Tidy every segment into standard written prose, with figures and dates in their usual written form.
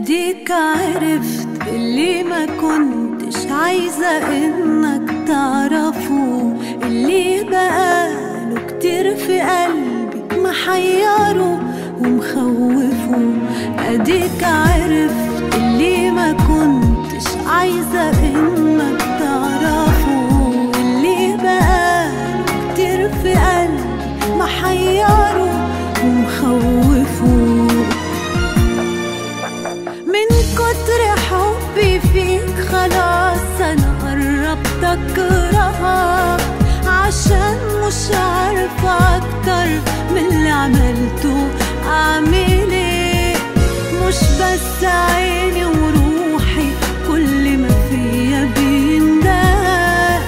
اديك عرفت اللي ما كنتش عايزة انك تعرفه، اللي بقاله كتير في قلبي محيره ومخوفه. اديك عرفت اللي ما كنتش عايزة انك تعرفه، اللي بقاله كتير في قلبي محيره ومخوفه. من كتر حبي فيك خلاص انا قربت اكرهك، عشان مش عارفة اكتر من اللي عملته اعمل ايه. مش بس عيني وروحي كل ما فيا بيندهك،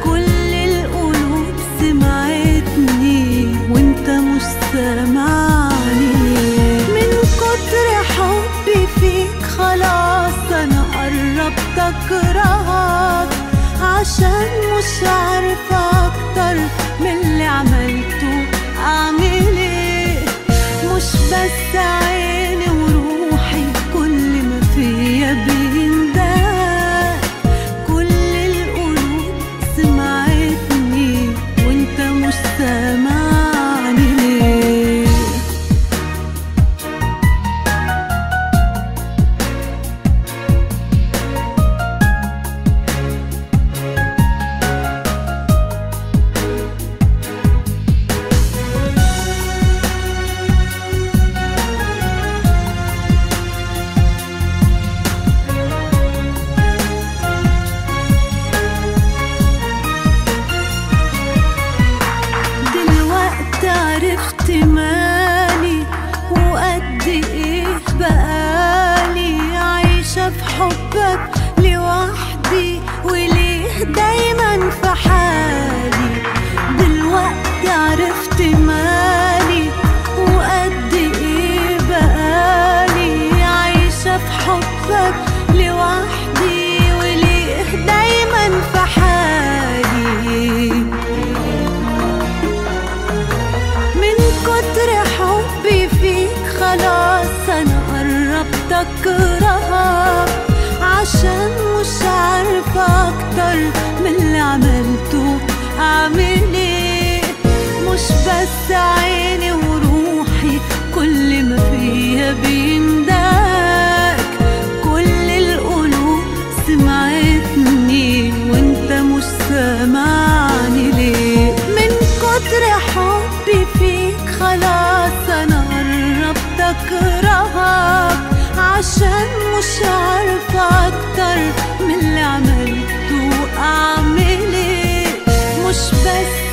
كل القلوب سمعتني وانت مش سامعني. من كتر حبي فيك خلاص انا قربت اكرهك، عشان مش عارفة اكتر من اللي عملته اعمل ايه. مش بس عيني وروحي كل ما فيا بيندهك، كل القلوب سمعتني وانت مش سامعني ليه. عرفت مالي وقد ايه بقالي عايشة في حبك لوحدي، وليه دايما في حالي. دلوقتي عرفت مالي وقد ايه بقالي عايشة في حبك لوحدي، وليه دايما في حالي. كتر حبي فيك خلاص انا قربت اكرهك، عشان مش عارفة اكتر من اللي عملته اعمل ايه. مش بس عيني وروحي كل ما فيا بيندهك، كل القلوب سمعتني وانت مش سامعني ليه. من كتر حبي فيك خلاص انا قربت اكرهك، عشان مش عارفة اكتر من اللي عملته اعمل ايه. مش بس